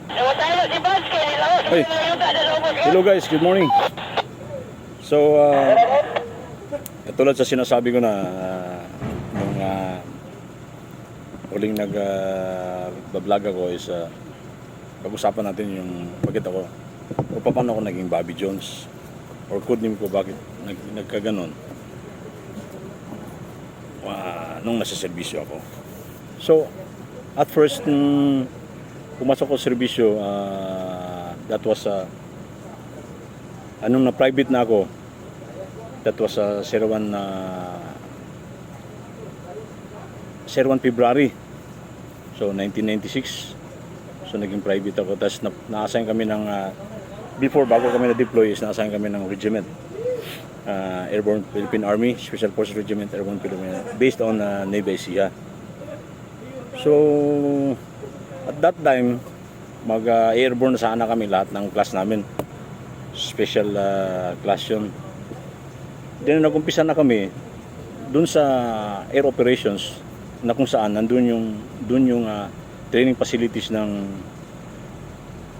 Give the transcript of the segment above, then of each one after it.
Hey, hello guys, good morning. So, katulad sa sinasabi ko na nung huling nag-vlog ako is pag-usapan natin yung bakit ako o paano ako naging Bobby Jones or codename ko bakit nagkaganon nung nasa serbisyo ako. So, at first pumasok ko sa serbisyo, that was anong na private na ako, that was 01 February, so 1996. So naging private ako, tapos na-assign kami ng bago kami na-deploy is na-assign kami ng regiment, Airborne Philippine Army Special Forces Regiment, Airborne Philippine, based on Nueva Ecija. So at that time, mag-airborne na sana kami lahat ng class namin. Special class yun. Then nag-umpisa na kami dun sa air operations na kung saan nandun yung training facilities ng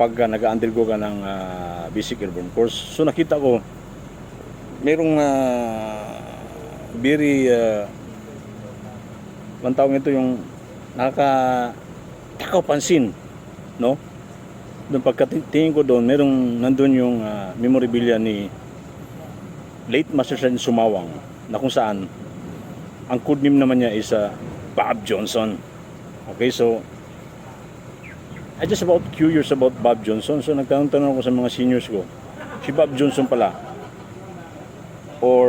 pag nag-undergo ka ng basic airborne course. So nakita ko merong very ang tawag ito yung nakakatakaw pansin, no? Doon pagkatingin ko doon, nandun yung memorabilia ni late Master Sergeant Sumawang, na kung saan ang codename naman niya is Bob Johnson. Okay, so I just about curious about Bob Johnson. So nagtanong ako sa mga seniors ko, si Bob Johnson pala, or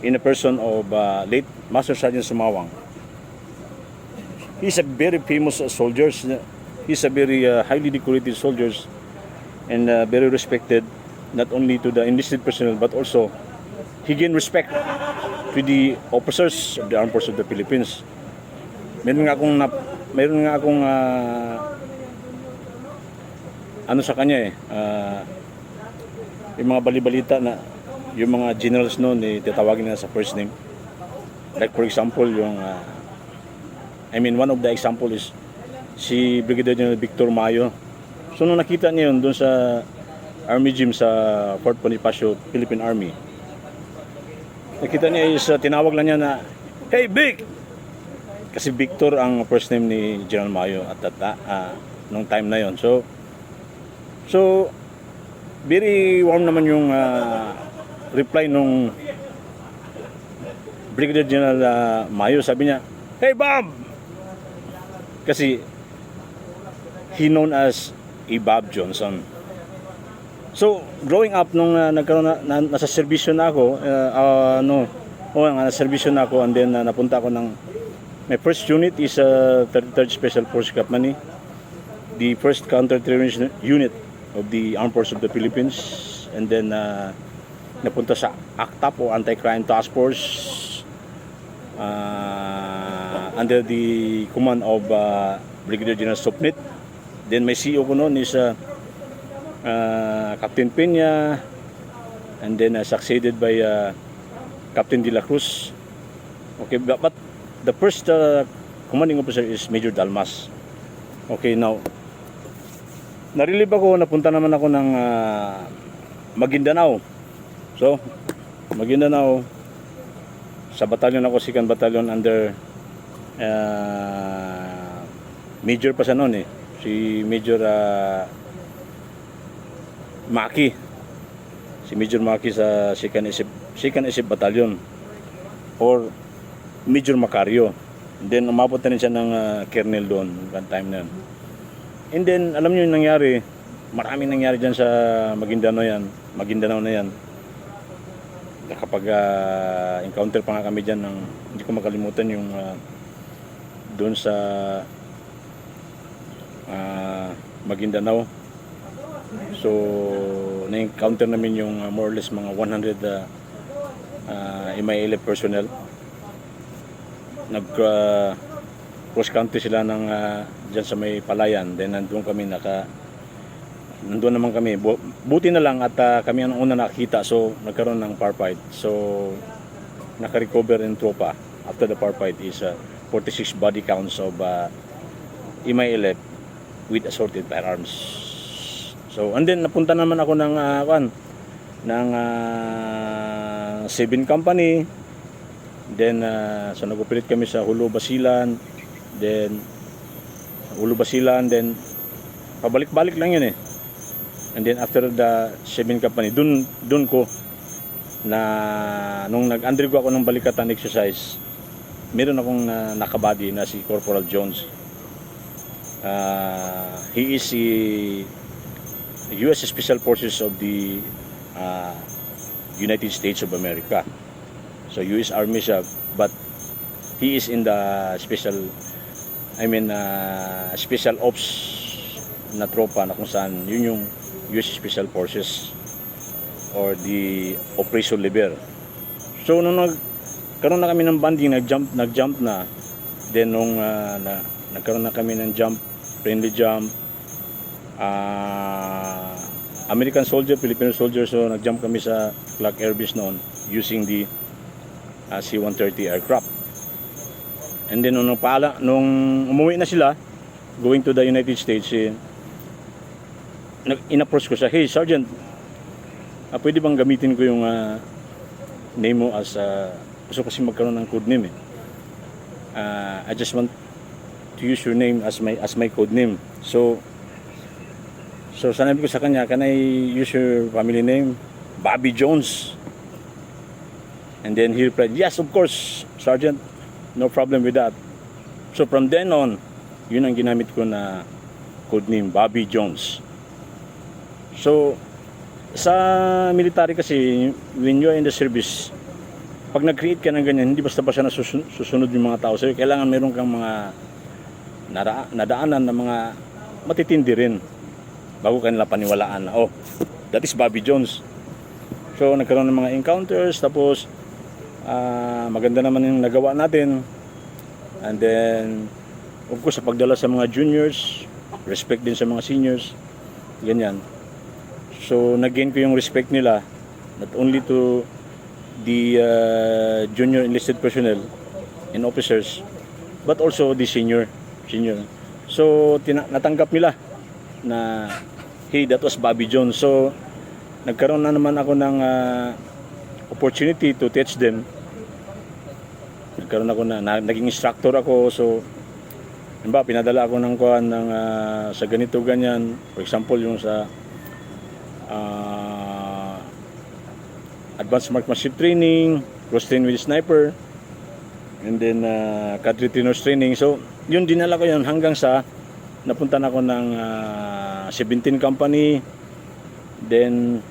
in a person of late Master Sergeant Sumawang. He's a very famous soldier. He's a very highly decorated soldier and very respected, not only to the enlisted personnel but also he gained respect to the officers of the Armed Forces of the Philippines. Meron nga akong ano sa kanya yung mga balibalita na yung mga generals noon tatawagin na sa first name. Like for example, one of the example is si Brigadier General Victor Mayo. So nung nakita niya yun doon sa Army Gym sa Fort Bonifacio, Philippine Army, nakita niya is tinawag lang niya na, "Hey Vic!" Kasi Victor ang first name ni General Mayo at nung time na yon. So very warm naman yung reply nung Brigadier General Mayo. Sabi niya, "Hey Bob!" Kasi he known as Bob Johnson. So growing up nung nagkaroon nasa serbisyo na ako, nasa serbisyo na ako, and then napunta ako ng my first unit is 33rd Special Force Company, the first counter-terrorism unit of the Armed Forces of the Philippines, and then napunta sa ACTAP o Anti-Crime Task Force under the command of Brigadier General Sopnit. Then my CEO ko noon is Captain Peña, and then succeeded by Captain De La Cruz. Okay, but the first commanding officer is Major Dalmas. Okay, now narilib ako, napunta naman ako ng Maguindanao. So Maguindanao, sa batalyon ako, second battalion under Major pa siya noon si Major Maki. Si Major Maki sa second SF battalion, or Major Macario. And then umabot na rin siya ng Colonel doon one time na yun. And then alam niyo yung nangyari, maraming nangyari dyan sa Maguindanao na yan. Kapag encounter pa nga kami dyan ng, hindi ko makalimutan yung doon sa Maguindanao. So na-encounter namin yung more or less mga 100 MI11 personnel. Cross country sila ng dyan sa may Palayan. Then nandun naman kami. Buti na lang at kami ang una nakita, so nagkaroon ng firefight. So naka-recover ng tropa after the firefight is 46 body counts of MI11 with assorted firearms. So, and then napunta naman ako ng ng 7 company. Then so nag-operate kami sa Hulo Basilan. Then pabalik-balik lang yun eh. And then after the 7 company, dun ko na nung nag-undergo ako ng balikatan exercise, meron akong nakabody na si Corporal Jones. He is the US Special Forces of the United States of America. So US Army siya, but he is in the special ops na tropa na kung saan yun yung US Special Forces or the Operation Liber. So nung nagkaroon na kami ng banding, nag-jump na. Then nung nagkaroon na kami ng friendly jump, American soldier, Filipino soldier, so nag-jump kami sa Clark Air Base noon using the C-130 aircraft. And then nung umuwi na sila going to the United States, in-approach ko siya, "Hey Sergeant, pwede bang gamitin ko yung name mo as gusto kasi magkaroon ng code name eh. I just want to use your name as my code name." So sanabi ko sa kanya, "Can I use your family name? Bobby Jones?" And then he replied, "Yes, of course, Sergeant. No problem with that." So from then on, yun ang ginamit ko na code name, Bobby Jones. So sa military kasi, when you are in the service, pag nag-create ka ng ganyan, hindi basta-basta na susunod yung mga tao sa'yo. Kailangan meron kang mga nadaanan na mga matitindi rin bago kanila paniwalaan na, "Oh, that is Bobby Jones." So nagkaroon ng mga encounters, tapos maganda naman yung nagawa natin. And then of course sa pagdala sa mga juniors, respect din sa mga seniors, ganyan. So nag-gain ko yung respect nila, not only to the junior enlisted personnel and officers, but also the senior. So natanggap nila na, "Hey, that was Bobby Jones." So nagkaroon na naman ako ng opportunity to teach them. Nagkaroon ako naging instructor ako. So pinadala ako ng sa ganito ganyan, for example yung sa advanced marksmanship training, cross train with sniper, and then cadre trainers training. So yun, dinala ko yun hanggang sa napunta na ako ng 17 company. Then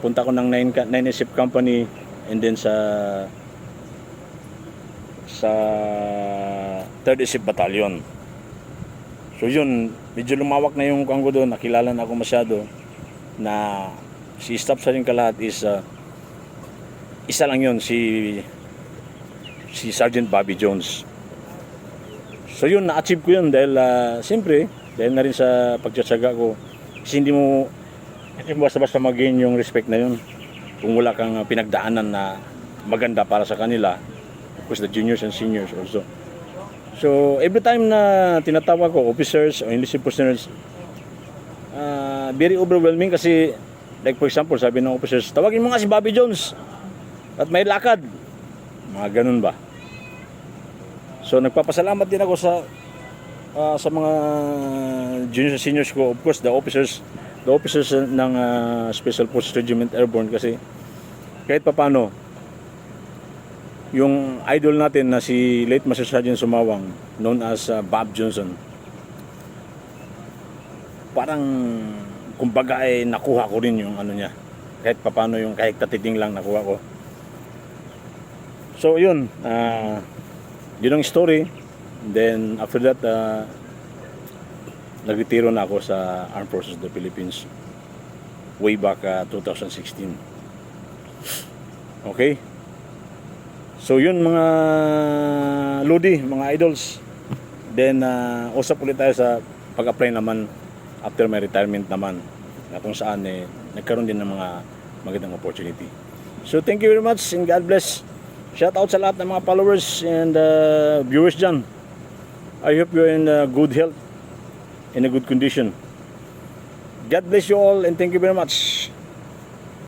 punta ko ng 9 SF company, and then sa 3rd SF battalion. So yun, medyo lumawak na yung kanggo doon, nakilala na ako masyado, na si Staff Sergeant Kalahat is isa lang yun, si Sergeant Bobby Jones. So yun, na-achieve ko yun dahil siyempre, dahil na rin sa pagtsatsaga ko, kasi hindi mo basta-basta mag-gain yung respect na yun kung wala kang pinagdaanan na maganda para sa kanila, of course the juniors and seniors also. So every time na tinatawag ko officers o enlisted personnel, very overwhelming kasi, like for example, sabi ng officers, "Tawagin mo nga si Bobby Jones at may lakad," mga ganun ba. So nagpapasalamat din ako sa mga juniors and seniors ko, of course the officers ng Special Forces Regiment Airborne, kasi kahit papano yung idol natin na si late Master Sergeant Sumawang, known as Bob Johnson, parang kumbaga ay nakuha ko rin yung ano niya, kahit papano yung kahit tatiting lang nakuha ko. So yun, yun ang story. Then after that, nagretiro na ako sa Armed Forces of the Philippines way back 2016. Okay, so yun mga Lodi, mga idols. Then usap ulit tayo sa pag-apply naman after my retirement naman, na kung saan nagkaroon din ng mga magandang opportunity. So thank you very much and God bless. Shout out sa lahat ng mga followers and viewers dyan. I hope you're in good health in a good condition. God bless you all and thank you very much.